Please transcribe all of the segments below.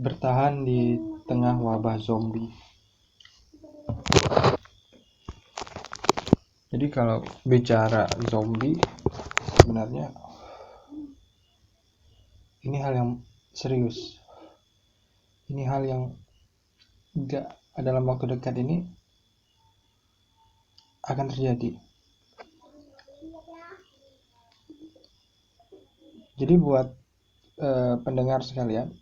Bertahan di tengah wabah zombie. Jadi kalau bicara zombie, sebenarnya ini hal yang serius. Ini hal yang gak dalam waktu dekat ini akan terjadi. Jadi buat pendengar sekalian,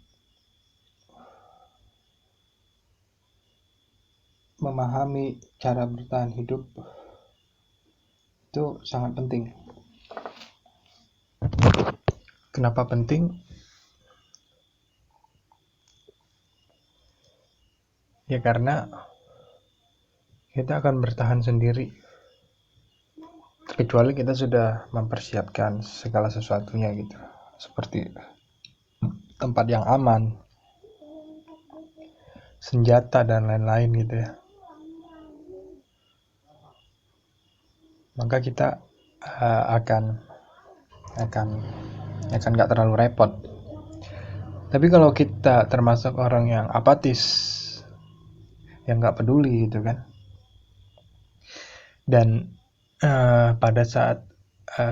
memahami cara bertahan hidup itu sangat penting. Kenapa penting? Ya karena kita akan bertahan sendiri kecuali kita sudah mempersiapkan segala sesuatunya gitu, seperti tempat yang aman, senjata dan lain-lain gitu ya. Maka kita akan nggak terlalu repot. Tapi kalau kita termasuk orang yang apatis, yang nggak peduli gitu kan, dan pada saat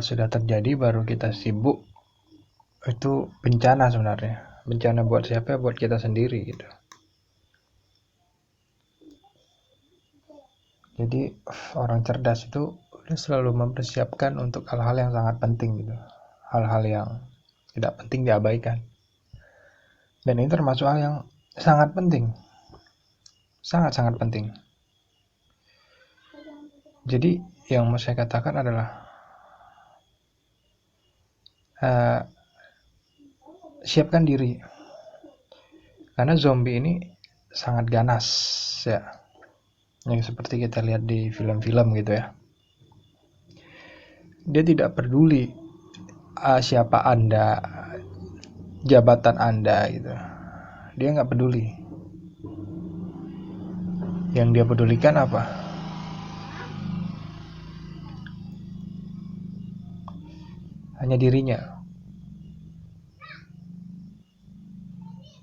sudah terjadi baru kita sibuk, itu bencana sebenarnya. Bencana buat siapa? Buat kita sendiri gitu. Jadi orang cerdas itu selalu mempersiapkan untuk hal-hal yang sangat penting gitu. Hal-hal yang tidak penting diabaikan. Dan ini termasuk hal yang sangat penting. Sangat-sangat penting. Jadi yang mau saya katakan adalah siapkan diri. Karena zombie ini sangat ganas ya. Yang seperti kita lihat di film-film gitu ya. Dia tidak peduli siapa Anda, jabatan Anda gitu. Dia nggak peduli. Yang dia pedulikan apa? Hanya dirinya.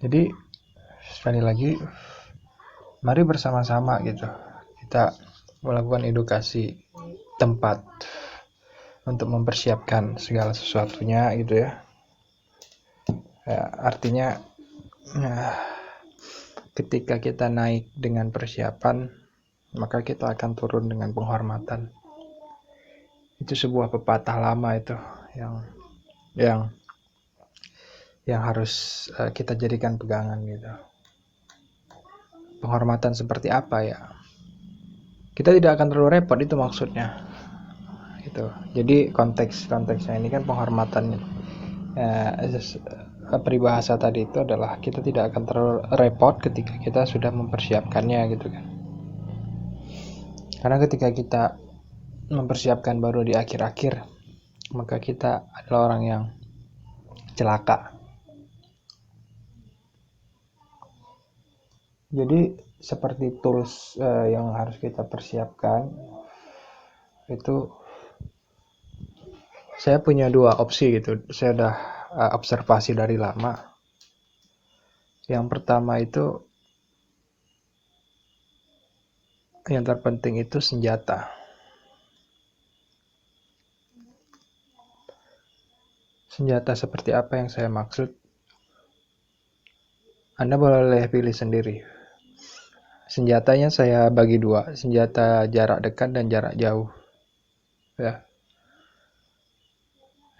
Jadi sekali lagi, mari bersama-sama gitu kita melakukan edukasi tempat untuk mempersiapkan segala sesuatunya gitu ya. Artinya ketika kita naik dengan persiapan, maka kita akan turun dengan penghormatan. Itu sebuah pepatah lama itu yang harus kita jadikan pegangan gitu. Penghormatan seperti apa ya? Kita tidak akan terlalu repot, itu maksudnya. Gitu. Jadi konteksnya ini kan penghormatan peribahasa tadi itu adalah kita tidak akan terlalu repot ketika kita sudah mempersiapkannya gitu kan. Karena ketika kita mempersiapkan baru di akhir-akhir, maka kita adalah orang yang celaka. Jadi seperti tools yang harus kita persiapkan itu, saya punya dua opsi gitu. Saya udah observasi dari lama. Yang pertama itu, yang terpenting itu senjata. Senjata seperti apa yang saya maksud? Anda boleh pilih sendiri. Senjatanya saya bagi dua, senjata jarak dekat dan jarak jauh. Ya.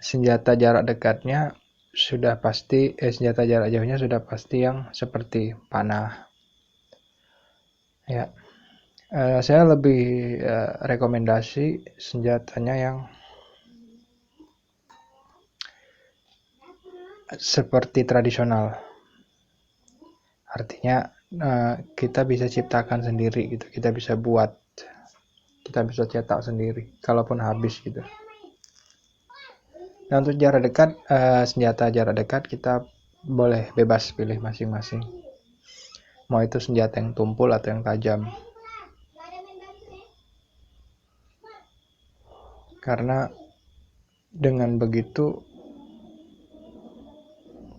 Senjata jarak dekatnya sudah pasti, senjata jarak jauhnya sudah pasti yang seperti panah. Ya. Saya lebih rekomendasi senjatanya yang seperti tradisional. Artinya kita bisa ciptakan sendiri gitu, kita bisa buat, kita bisa cetak sendiri kalaupun habis gitu. Nah, untuk jarak dekat, senjata jarak dekat kita boleh bebas pilih masing-masing, mau itu senjata yang tumpul atau yang tajam. Karena dengan begitu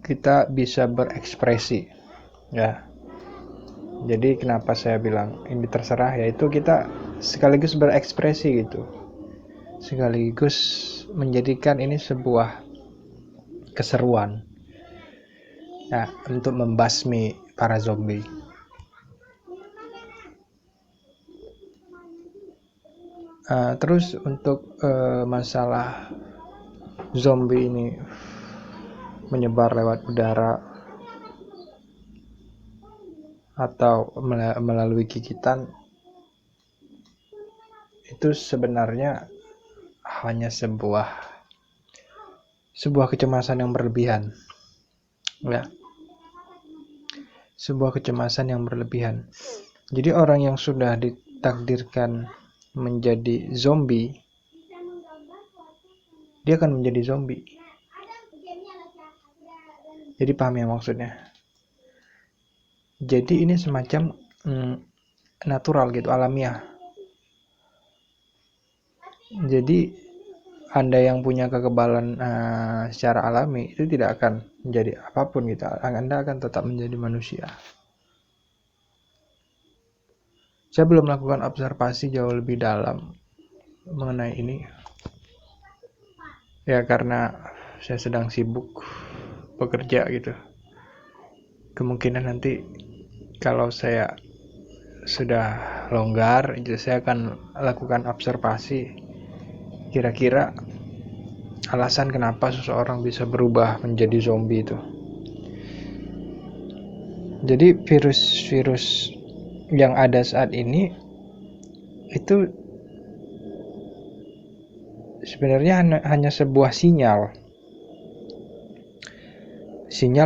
kita bisa berekspresi Ya, jadi kenapa saya bilang ini terserah, yaitu kita sekaligus berekspresi gitu, sekaligus menjadikan ini sebuah keseruan ya untuk membasmi para zombie. Terus untuk masalah zombie ini menyebar lewat udara atau melalui gigitan, itu sebenarnya hanya sebuah kecemasan yang berlebihan ya, sebuah kecemasan yang berlebihan. Jadi orang yang sudah ditakdirkan menjadi zombie, dia akan menjadi zombie. Jadi paham ya maksudnya? Jadi ini semacam natural gitu, alamiah. Jadi Anda yang punya kekebalan secara alami itu tidak akan menjadi apapun gitu. Anda akan tetap menjadi manusia. Saya belum melakukan observasi jauh lebih dalam mengenai ini. Ya karena saya sedang sibuk bekerja gitu. Kemungkinan nanti kalau saya sudah longgar, saya akan lakukan observasi kira-kira alasan kenapa seseorang bisa berubah menjadi zombie itu. Jadi virus-virus yang ada saat ini itu sebenarnya hanya sebuah sinyal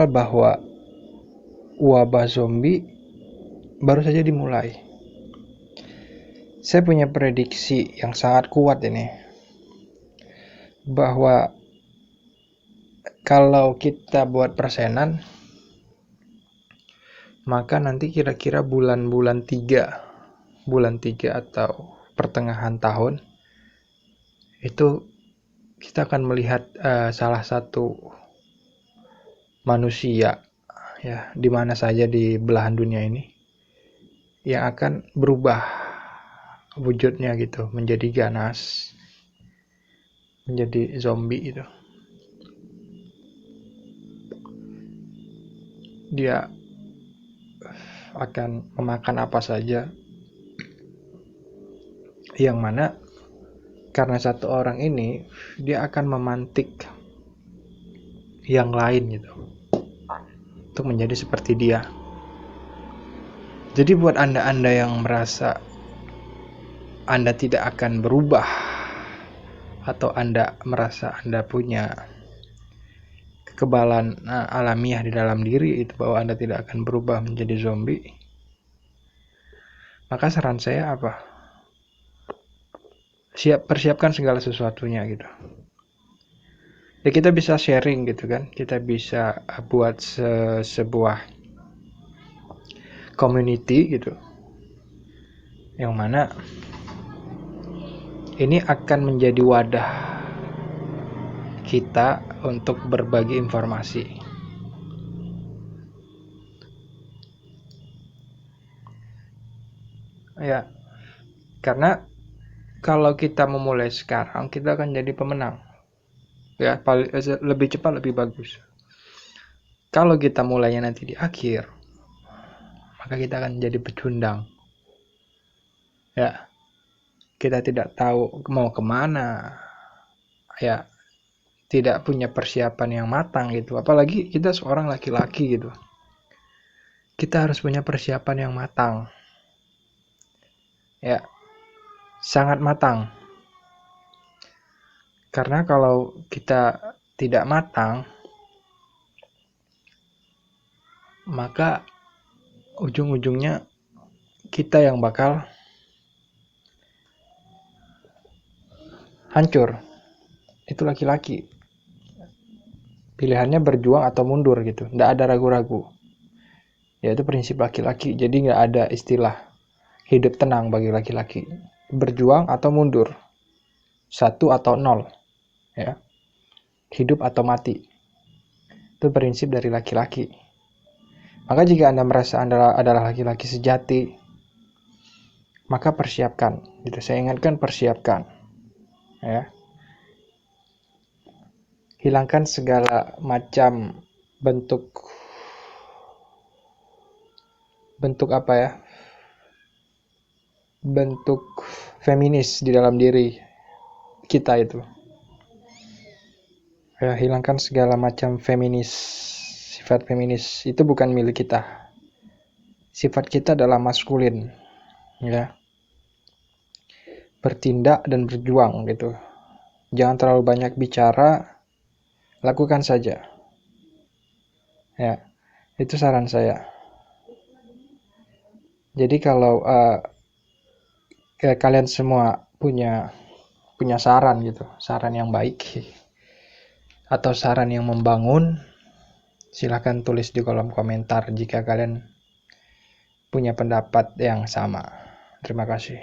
bahwa wabah zombie baru saja dimulai. Saya punya prediksi yang sangat kuat ini, bahwa kalau kita buat persenan, maka nanti kira-kira bulan 3 atau pertengahan tahun itu kita akan melihat salah satu manusia ya di mana saja di belahan dunia ini yang akan berubah wujudnya gitu, menjadi ganas, menjadi zombie itu. Dia akan memakan apa saja, yang mana karena satu orang ini dia akan memantik yang lain gitu untuk menjadi seperti dia. Jadi buat anda yang merasa Anda tidak akan berubah, atau Anda merasa Anda punya kekebalan alamiah di dalam diri itu bahwa Anda tidak akan berubah menjadi zombie, maka saran saya apa? Persiapkan segala sesuatunya gitu. Ya kita bisa sharing gitu kan, kita bisa buat sebuah community gitu, yang mana ini akan menjadi wadah kita untuk berbagi informasi. Ya, karena kalau kita memulai sekarang, kita akan jadi pemenang. Ya, lebih cepat lebih bagus. Kalau kita mulainya nanti di akhir, maka kita akan jadi pecundang. Ya, kita tidak tahu mau kemana. Ya, tidak punya persiapan yang matang gitu. Apalagi kita seorang laki-laki gitu. Kita harus punya persiapan yang matang. Ya, sangat matang. Karena kalau kita tidak matang, maka ujung-ujungnya kita yang bakal hancur. Itu laki-laki. Pilihannya berjuang atau mundur gitu. Nggak ada ragu-ragu. Ya itu prinsip laki-laki. Jadi nggak ada istilah hidup tenang bagi laki-laki. Berjuang atau mundur. 1 atau 0. Ya. Hidup atau mati. Itu prinsip dari laki-laki. Maka jika Anda merasa Anda adalah laki-laki sejati, maka persiapkan. Gitu. Saya ingatkan, persiapkan. Ya. Hilangkan segala macam bentuk apa ya? Bentuk feminis di dalam diri kita itu. Ya, hilangkan segala macam feminis. Sifat feminis itu bukan milik kita. Sifat kita adalah maskulin. Ya. Bertindak dan berjuang gitu. Jangan terlalu banyak bicara, lakukan saja. Ya. Itu saran saya. Jadi kalau kalian semua punya saran gitu, saran yang baik atau saran yang membangun, silahkan tulis di kolom komentar jika kalian punya pendapat yang sama. Terima kasih.